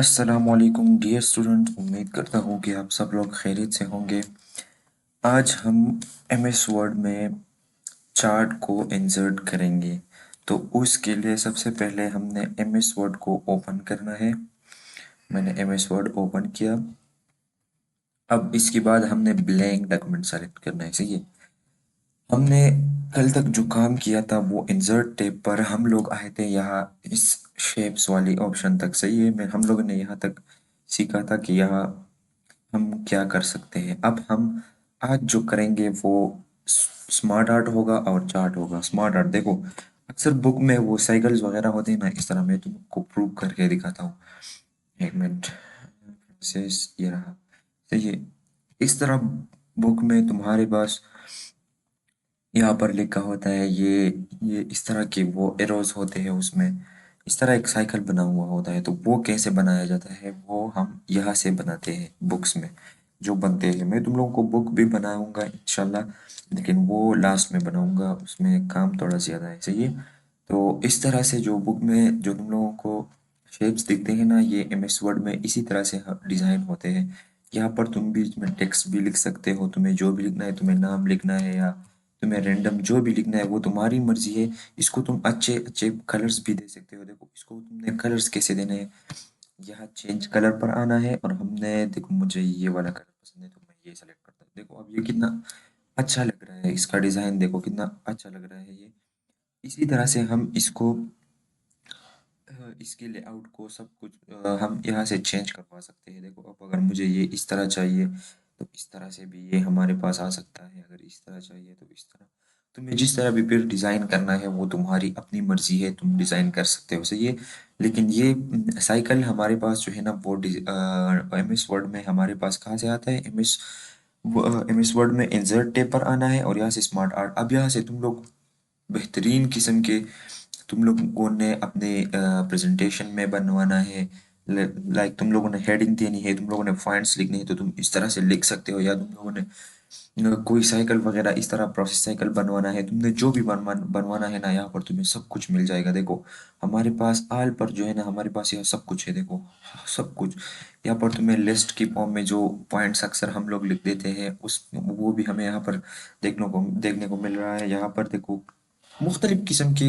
अस्सलामुअलैकुम dear student, उम्मीद करता हूँ कि आप सब लोग खैरियत से होंगे। आज हम एमएस वर्ड में चार्ट को इंसर्ट करेंगे। तो उसके लिए सबसे पहले हमने एमएस वर्ड को ओपन करना है। मैंने एमएस वर्ड ओपन किया। अब इसके बाद हमने ब्लैंक डॉक्यूमेंट सेलेक्ट करना है। सही है। हमने कल तक जो काम किया था वो इंसर्ट टैब पर हम लोग आए थे यहाँ इस शेप्स वाली ऑप्शन तक। सही है। मैं हम लोगों ने यहाँ तक सीखा था कि यहाँ हम क्या कर सकते हैं। अब हम आज जो करेंगे वो स्मार्ट आर्ट होगा और चार्ट होगा। स्मार्ट आर्ट देखो, अक्सर बुक में वो साइकिल्स वगैरह होते हैं ना, इस तरह मैं तुमको प्रूव करके दिखाता हूँ। एक मिनट से ये रहा। सही है। इस तरह बुक में तुम्हारे पास यहाँ पर लिखा होता है ये इस तरह के वो एरोज होते हैं उसमें। इस तरह एक साइकिल बना हुआ होता है। तो वो कैसे बनाया जाता है वो हम यहाँ से बनाते हैं बुक्स में जो बनते हैं। मैं तुम लोगों को बुक भी बनाऊंगा इंशाल्लाह, लेकिन वो लास्ट में बनाऊंगा, उसमें काम थोड़ा ज़्यादा है। सही है। तो इस तरह से जो बुक में जो तुम लोगों को शेप्स दिखते हैं ना, ये एमएस वर्ड में इसी तरह से डिज़ाइन होते हैं। यहाँ पर तुम बीच में टेक्स्ट भी लिख सकते हो। तुम्हें जो भी लिखना है, तुम्हें नाम लिखना है या तुम्हें रैंडम जो भी लिखना है वो तुम्हारी मर्जी है। इसको तुम अच्छे अच्छे कलर्स भी दे सकते हो। देखो इसको तुमने कलर्स कैसे देने हैं, यहाँ चेंज कलर पर आना है और हमने देखो मुझे ये वाला कलर पसंद है तो मैं ये सेलेक्ट करता हूँ। देखो अब ये कितना अच्छा लग रहा है, इसका डिज़ाइन देखो कितना अच्छा लग रहा है ये। इसी तरह से हम इसको इसके लेआउट को सब कुछ हम यहाँ से चेंज करवा सकते हैं। देखो अब अगर मुझे ये इस तरह चाहिए तो इस तरह से भी ये हमारे पास आ सकता है। अगर इस तरह चाहिए तो इस तरह। तुम्हें जिस तरह भी फिर डिज़ाइन करना है वो तुम्हारी अपनी मर्जी है, तुम डिज़ाइन कर सकते हो। सही है। लेकिन ये साइकिल हमारे पास जो है ना वो एमएस वर्ड में हमारे पास कहाँ से आता है। एमएस वर्ड में इंसर्ट टैब पर आना है और यहाँ से स्मार्ट आर्ट। अब यहाँ से तुम लोग बेहतरीन किस्म के तुम लोगों ने अपने प्रेजेंटेशन में बनवाना है। लाइक तुम लोगों ने हेडिंग देनी है, तुम लोगों ने पॉइंट्स लिखने हैं तो तुम इस तरह से लिख सकते हो। या तुम लोगों ने कोई साइकिल वगैरह इस तरह प्रोसेस साइकिल बनवाना है, तुमने जो भी बनवाना है ना, यहाँ पर तुम्हें सब कुछ मिल जाएगा। देखो हमारे पास आल पर जो है ना, हमारे पास यहाँ सब कुछ है। देखो सब कुछ यहाँ पर तुम्हें लिस्ट की फॉर्म में जो पॉइंट्स अक्सर हम लोग लिख देते हैं उस वो भी हमें यहाँ पर देखने को मिल रहा है। यहाँ पर देखो मुख्तलिफ किस्म के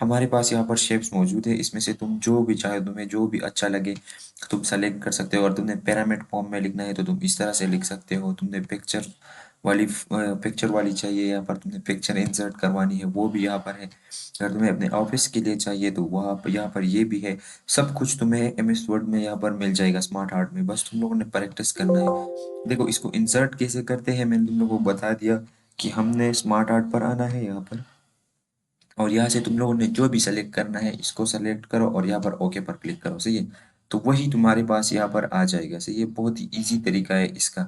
हमारे पास यहाँ पर शेप्स मौजूद है। इसमें से तुम जो भी चाहे, तुम्हें जो भी अच्छा लगे तुम सेलेक्ट कर सकते हो। अगर तुमने पिरामिड फॉर्म में लिखना है तो तुम इस तरह से लिख सकते हो। तुमने पिक्चर वाली चाहिए, यहाँ पर तुमने पिक्चर इंसर्ट करवानी है वो भी यहाँ पर है। अगर तुम्हें अपने ऑफिस के लिए चाहिए तो वहाँ पर यहाँ पर ये भी है। सब कुछ तुम्हें एमएस वर्ड में यहाँ पर मिल जाएगा स्मार्ट आर्ट में। बस तुम लोगों ने प्रैक्टिस करना है। देखो इसको इंसर्ट कैसे करते हैं मैंने तुम लोगों को बता दिया कि हमने स्मार्ट आर्ट पर आना है यहाँ पर, और यहाँ से तुम लोगों ने जो भी सेलेक्ट करना है इसको सेलेक्ट करो और यहाँ पर ओके पर क्लिक करो। सही है। तो वही तुम्हारे पास यहाँ पर आ जाएगा। सही है। बहुत ही इजी तरीका है इसका।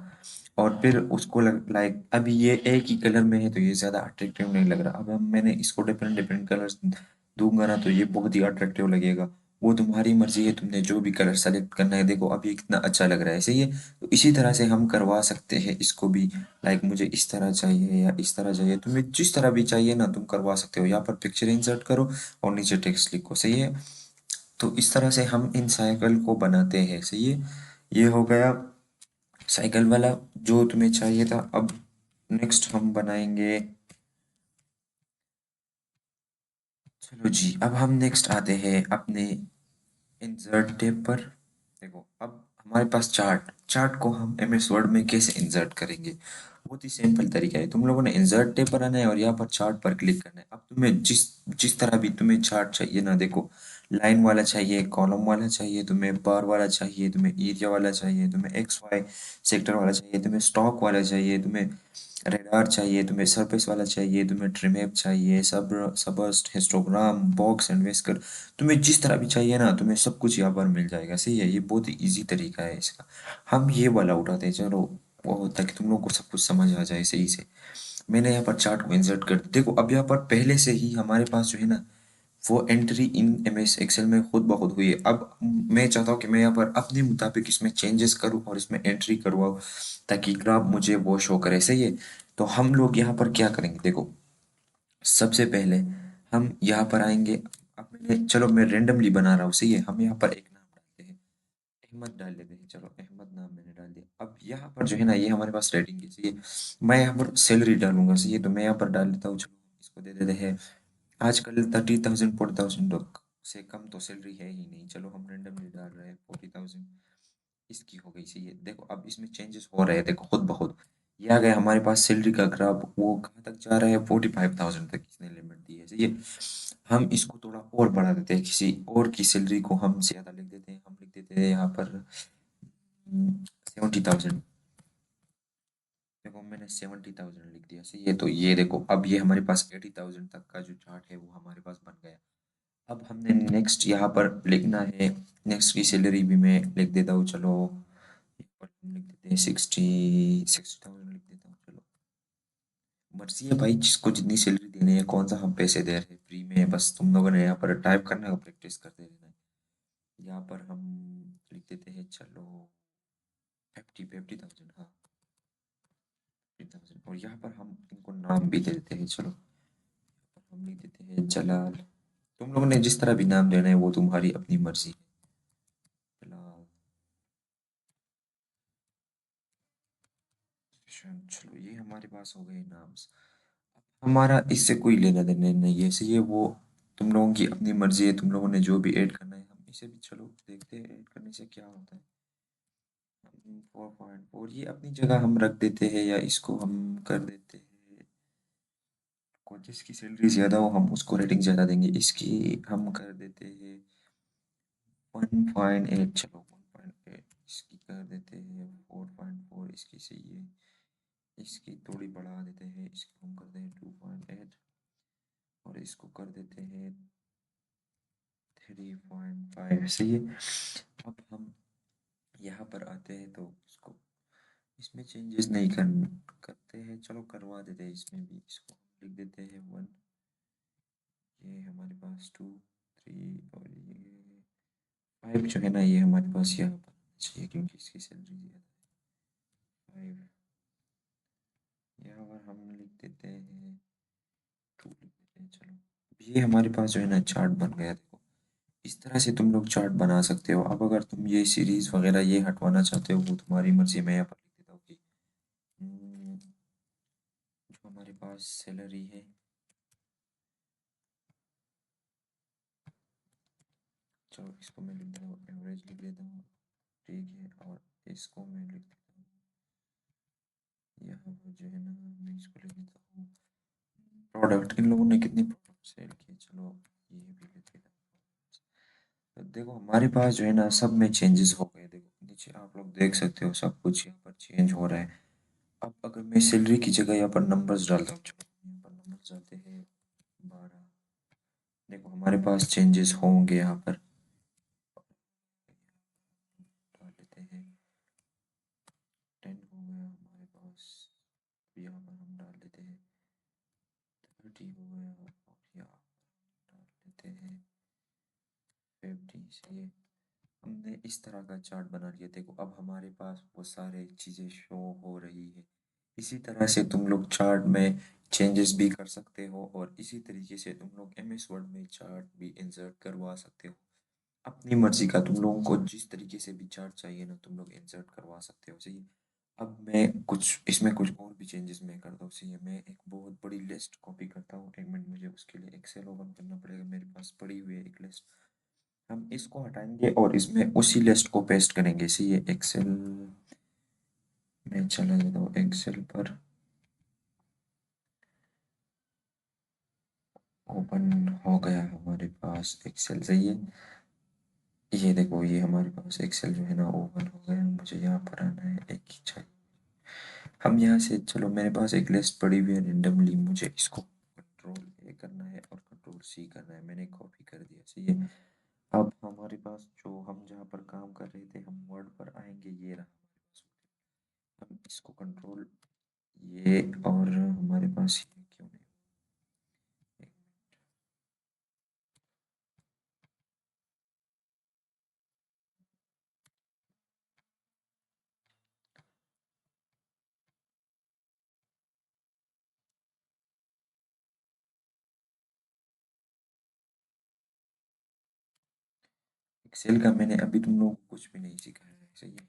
और फिर उसको लाइक अभी ये एक ही कलर में है तो ये ज़्यादा अट्रैक्टिव नहीं लग रहा। अब हम मैंने इसको डिफरेंट डिफरेंट कलर्स दूंगा ना तो ये बहुत ही अट्रैक्टिव लगेगा। वो तुम्हारी मर्जी है, तुमने जो भी कलर सेलेक्ट करना है। देखो अब ये कितना अच्छा लग रहा है। सही है। तो इसी तरह से हम करवा सकते हैं इसको भी। लाइक मुझे इस तरह चाहिए या इस तरह चाहिए, तुम्हें जिस तरह भी चाहिए ना तुम करवा सकते हो। यहाँ पर पिक्चर इंसर्ट करो और नीचे टेक्स्ट लिखो। सही है। तो इस तरह से हम इन साइकिल को बनाते हैं। सही है। ये हो गया साइकिल वाला जो तुम्हें चाहिए था। अब नेक्स्ट हम बनाएंगे। चलो जी, अब हम नेक्स्ट आते हैं अपने इंसर्ट टैब पर। देखो अब हमारे पास चार्ट चार्ट को हम एमएस वर्ड में कैसे इंसर्ट करेंगे। बहुत ही सिंपल तरीका है। तुम लोगों ने इंसर्ट टैब पर आना है और यहाँ पर चार्ट पर क्लिक करना है। अब तुम्हें जिस जिस तरह भी तुम्हें चार्ट चाहिए ना, देखो लाइन वाला चाहिए, कॉलम वाला चाहिए, तुम्हें बार वाला चाहिए, तुम्हें एरिया वाला चाहिए, तुम्हें एक्स वाई सेक्टर वाला चाहिए, तुम्हें स्टॉक वाला चाहिए, तुम्हें रेडार चाहिए, तुम्हें सरफेस वाला चाहिए, तुम्हें ट्रिमैप चाहिए, सबर्स्ट हिस्टोग्राम बॉक्स एंड व्हिस्कर। तुम्हें जिस तरह भी चाहिए ना तुम्हें सब कुछ यहाँ पर मिल जाएगा। सही है। ये बहुत ही इजी तरीका है इसका। हम ये वाला उठाते हैं। चलो वो ताकि तुम लोग को सब कुछ समझ आ जाए सही से। मैंने यहाँ पर चार्ट को इंसर्ट कर दिया। देखो अब यहाँ पर पहले से ही हमारे पास जो है ना वो एंट्री इन एमएस एक्सेल में खुद ब खुद हुई है। अब मैं चाहता हूँ कि मैं यहाँ पर अपने मुताबिक इसमें चेंजेस करूँ और इसमें एंट्री करवाऊँ ताकि ग्राफ मुझे वो शो करे। सही है। तो हम लोग यहाँ पर क्या करेंगे, देखो सबसे पहले हम यहाँ पर आएंगे। अब मैंने चलो मैं रेंडमली बना रहा हूँ। सही है। हम यहाँ पर एक नाम डालते हैं अहमद डाल लेते हैं, चलो अहमद नाम मैंने डाल दिया। अब यहाँ पर जो है ना, ये हमारे पास रेटिंग की चाहिए, मैं यहाँ पर सैलरी डालूंगा, सही है, तो मैं यहाँ पर डाल लेता हूँ, चलो इसको दे देते हैं। आजकल 30,000 40,000 से कम तो सैलरी है ही नहीं, चलो हम रेंडमली डाल रहे हैं 40,000, इसकी हो गई, सही है। देखो अब इसमें चेंजेस हो रहे हैं, देखो खुद ब खुद ये आ गया हमारे पास सैलरी का ग्राफ, वो कहाँ तक जा रहा है, 45,000 तक इसने लिमिट दी है, सही है। हम इसको थोड़ा और बढ़ा देते हैं, किसी और की सैलरी को हम ज्यादा लिख देते हैं, हम लिख देते हैं यहाँ पर 70,000। देखो मैंने 70,000 लिख दिया, सही है, तो ये देखो अब ये हमारे पास 80,000 तक का जो चार्ट है वो हमारे पास बन गया। अब हमने नेक्स्ट यहाँ पर लिखना है, नेक्स्ट की सैलरी भी मैं लिख देता हूँ, चलो यहाँ पर हम लिख देते हैं 60,000 लिख देता हूँ, चलो मर्जी है भाई, जिसको जितनी सैलरी देनी है, कौन सा हम पैसे दे रहे हैं फ्री में, बस तुम लोगों ने यहाँ पर टाइप करना है, प्रैक्टिस करते रहना है। यहाँ पर हम लिख देते हैं, चलो 50,000, हाँ 50,000, और यहाँ पर हम इनको नाम भी दे देते हैं, चलो हम लिख देते हैं जलाल। तुम लोगों ने जिस तरह भी नाम देना है वो तुम्हारी अपनी मर्जी है, जलाल। चलो ये हमारे पास हो गए नाम्स। हमारा इससे कोई लेना देना नहीं है, सही है, वो तुम लोगों की अपनी मर्जी है, तुम लोगों ने जो भी ऐड करना है, हम इसे भी चलो देखते हैं ऐड करने से क्या होता है। 4.4 ये अपनी जगह हम रख देते हैं, या इसको हम कर देते हैं, को जिसकी सैलरी ज्यादा हो हम उसको रेटिंग ज्यादा देंगे, इसकी हम कर देते हैं 1.8, चलो 1.8, इसकी कर देते हैं 4.4, इसकी सही है, इसकी थोड़ी बढ़ा देते हैं, इसको हम करते हैं 2.8, और इसको कर देते हैं 3.5, सही है। अब हम यहाँ पर आते हैं तो इसको, इसमें चेंजेस नहीं करते हैं, चलो करवा देते हैं, इसमें भी इसको लिख देते हैं 1, ये हमारे पास 2 3, और ये 5 जो है ना, ये हमारे पास यहाँ पर चाहिए क्योंकि इसकी सैलरी ज़्यादा है। 5 यहाँ पर हम लिख देते हैं, 2 लिख देते हैं, चलो ये हमारे पास जो है ना चार्ट बन गया, देखो इस तरह से तुम लोग चार्ट बना सकते हो। अब अगर तुम ये सीरीज वगैरह ये हटवाना चाहते हो वो तुम्हारी मर्जी, मैं यहाँ पर लिख देता हूँ कि जो हमारे पास सैलरी है, चलो इसको मैं लिख देता हूँ एवरेज लिख देता हूँ, ठीक है, और इसको मैं लिख देता हूँ यहाँ पर जो है ना, मैं इसको लिख देता हूँ प्रोडक्ट, इन लोगों ने कितनी प्रोडक्ट सेल किए, चलो ये भी लिख देता हूँ। तो देखो हमारे पास जो है ना सब में चेंजेस हो गए, देखो नीचे आप लोग देख सकते हो सब कुछ यहाँ पर चेंज हो रहा है। अब अगर मैं सैलरी की जगह यहाँ पर नंबर्स डालता हूँ, चलो यहाँ पर नंबर्स डालते हैं 12, देखो हमारे पास चेंजेस होंगे यहाँ पर, डाल लेते हैं 10 हो गया हमारे पास, यहाँ पर हम डाल देते हैं 30 हो गया, और यहाँ डाल लेते हैं 50, सही है। हमने इस तरह का चार्ट बना लिया, देखो अब हमारे पास वो सारे चीज़ें शो हो रही है। इसी तरह से तुम लोग चार्ट में चेंजेस भी कर सकते हो, और इसी तरीके से तुम लोग एमएस वर्ड में चार्ट भी इंसर्ट करवा सकते हो, अपनी मर्जी का, तुम लोगों को जिस तरीके से भी चार्ट चाहिए ना तुम लोग इंसर्ट करवा सकते हो, सही है। अब मैं कुछ इसमें कुछ और भी चेंजेस मैं करता हूँ, सही है, मैं एक बहुत बड़ी लिस्ट कॉपी करता हूँ, एक मिनट, मुझे उसके लिए एक्सेल ओपन करना पड़ेगा, मेरे पास पड़ी हुई है एक लिस्ट, हम इसको हटाएंगे और इसमें उसी लिस्ट को पेस्ट करेंगे, सही है। एक्सेल में चला जाता हूँ, एक्सेल पर ओपन हो गया हमारे पास एक्सेल, सही है। ये देखो ये हमारे पास एक्सेल जो है ना ओपन हो गया, मुझे यहाँ पर आना है, एक ही चाहिए, हम यहाँ से, चलो मेरे पास एक लिस्ट पड़ी हुई है रेंडमली, मुझे इसको कंट्रोल ए करना है और कंट्रोल सी करना है, मैंने कॉपी कर दिया, सही है। अब हमारे पास जो हम जहाँ पर काम कर रहे थे हम वर्ड पर आएंगे, ये रहा हमारे पास, हम इसको कंट्रोल ये, और हमारे पास ये क्यों नहीं, एक एक्सेल का मैंने अभी तुम लोगों को कुछ भी नहीं सिखाया है, सही है।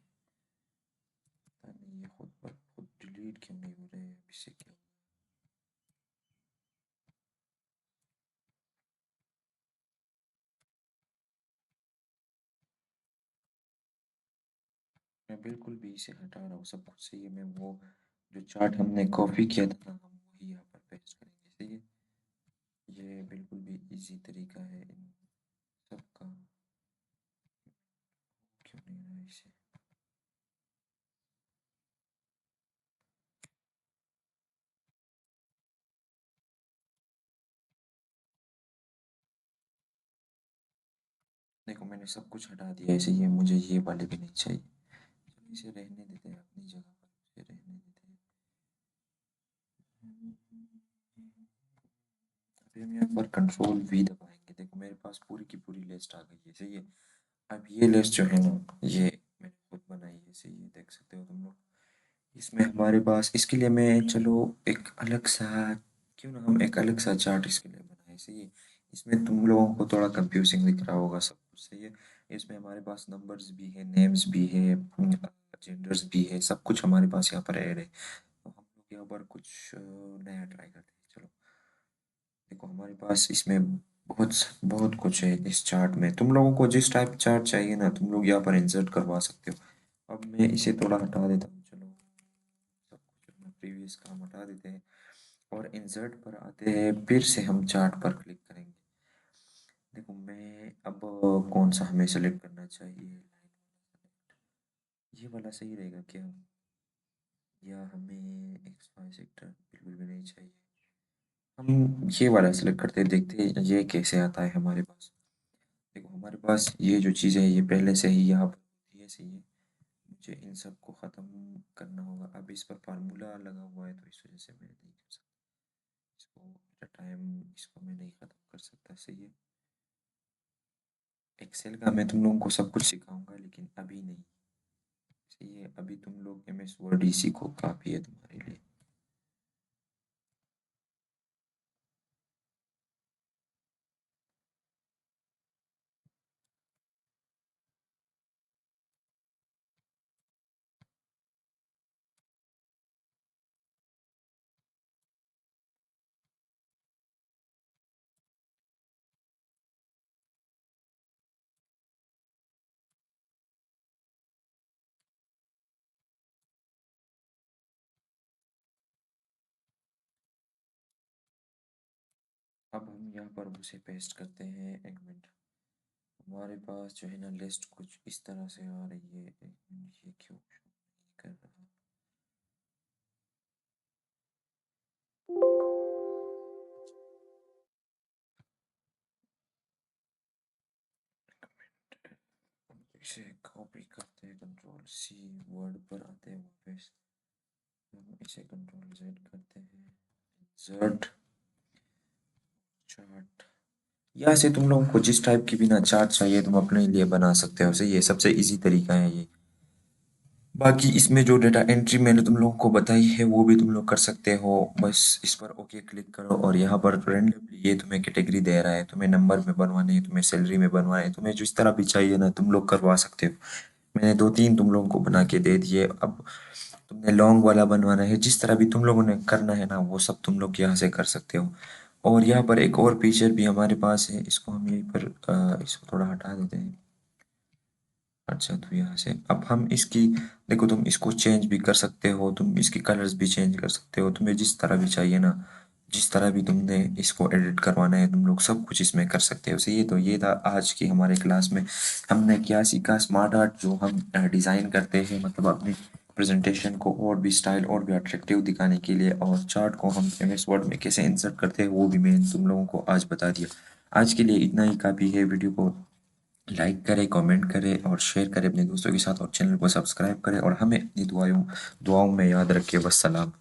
पता नहीं ये खुद पर खुद डिलीट क्यों नहीं हो रहे हैं, इससे क्या। मैं बिल्कुल भी इसे हटा रहा हूँ, सब कुछ सही है। मैं वो जो चार्ट हमने कॉपी किया था ना, हम वही यहाँ पर पेस्ट करेंगे, सही है। ये बिल्कुल भी इजी तरीका है इन सब का। क्यों नहीं रहा इसे। देखो मैंने सब कुछ हटा दिया ऐसे, ये मुझे ये वाले भी नहीं चाहिए। चलो इसे रहने देते हैं अपनी जगह पर, इसे रहने देते हैं। अभी हम यहाँ पर कंट्रोल वी दबाएंगे, देखो मेरे पास पूरी की पूरी लिस्ट आ गई है, सही है। अब ये लिस्ट जो है ना, ये मैंने खुद बनाई है, सही है, देख सकते हो तुम लोग। इसमें हमारे पास इसके लिए मैं चलो एक अलग सा, क्यों ना हम एक अलग सा चार्ट इसके लिए बनाए, सही है। इसमें तुम लोगों को थोड़ा कंफ्यूजिंग दिख रहा होगा सब कुछ, सही है। इसमें हमारे पास नंबर्स भी है, नेम्स भी है, जेंडर्स भी है, सब कुछ हमारे पास यहाँ पर ऐड है। तो हम लोग यहाँ पर कुछ नया ट्राई करते हैं, चलो। देखो हमारे पास इसमें बहुत बहुत कुछ है इस चार्ट में, तुम लोगों को जिस टाइप चार्ट चाहिए ना, तुम लोग यहाँ पर इंसर्ट करवा सकते हो। अब मैं इसे थोड़ा हटा देता हूँ, चलो सब कुछ अपना प्रीवियस काम हटा देते हैं और इंसर्ट पर आते हैं, फिर से हम चार्ट पर क्लिक करेंगे। देखो मैं अब कौन सा हमें सेलेक्ट करना चाहिए, ये वाला सही रहेगा क्या, या हमें एक्स वाई सेक्टर बिल्कुल भी नहीं चाहिए। हम ये वाला सेलेक्ट करते हैं, देखते हैं ये कैसे आता है हमारे पास। देखो हमारे पास ये जो चीज़ें हैं ये पहले से ही यहाँ पर होती है, सही है। मुझे इन सब को ख़त्म करना होगा, अब इस पर फार्मूला लगा हुआ है तो इस वजह से मैं नहीं कर सकता इसको, एट टाइम इसको मैं नहीं ख़त्म कर सकता, सही है। एक्सेल का मैं तुम लोगों को सब कुछ सिखाऊंगा लेकिन अभी नहीं, सही है। अभी तुम लोग एम एस वर्ड ही सीखो, काफ़ी है तुम्हारे लिए। अब हम यहाँ पर उसे पेस्ट करते हैं, एक मिनट। हमारे पास जो है ना लिस्ट कुछ इस तरह से आ रही है, एक मिनट ये क्यों show नहीं कर रहा। इसे कॉपी करते हैं, कंट्रोल सी, वर्ड पर आते हैं वापस, हम इसे कंट्रोल जेड करते हैं, इंसर्ट चार्ट। यहाँ से तुम लोगों को जिस टाइप की भी ना चार्ट चाहिए तुम अपने लिए बना सकते हो, सही है, सबसे इजी तरीका है ये। बाकी इसमें जो डेटा एंट्री मैंने तुम लोगों को बताई है वो भी तुम लोग कर सकते हो, बस इस पर ओके क्लिक करो और यहाँ पर रेंडमली ये तुम्हें कैटेगरी दे रहा है, तुम्हें नंबर में बनवाने है, तुम्हें सैलरी में बनवाना है, तुम्हें जिस तरह भी चाहिए ना तुम लोग करवा सकते हो। मैंने दो तीन तुम लोगों को बना के दे दिए, अब तुमने लॉन्ग वाला बनवाना है, जिस तरह भी तुम लोगों ने करना है ना वो सब तुम लोग यहाँ से कर सकते हो। और यहाँ पर एक और फीचर भी हमारे पास है, इसको हम यहीं पर इसको थोड़ा हटा देते हैं। अच्छा तो यहाँ से अब हम इसकी, देखो तुम इसको चेंज भी कर सकते हो, तुम इसकी कलर्स भी चेंज कर सकते हो, तुम्हें जिस तरह भी चाहिए ना, जिस तरह भी तुमने इसको एडिट करवाना है तुम लोग सब कुछ इसमें कर सकते हो, सही है। तो ये था आज की हमारे क्लास में, हमने क्या सीखा, स्मार्ट आर्ट जो हम डिज़ाइन करते हैं, मतलब अपनी प्रेजेंटेशन को और भी स्टाइल और भी अट्रैक्टिव दिखाने के लिए, और चार्ट को हम एम एस वर्ड में कैसे इंसर्ट करते हैं वो भी मैंने तुम लोगों को आज बता दिया। आज के लिए इतना ही काफ़ी है, वीडियो को लाइक करें, कमेंट करें और शेयर करें अपने दोस्तों के साथ, और चैनल को सब्सक्राइब करें, और हमें अपनी दुआओं दुआओं में याद रखें। वस्सलाम।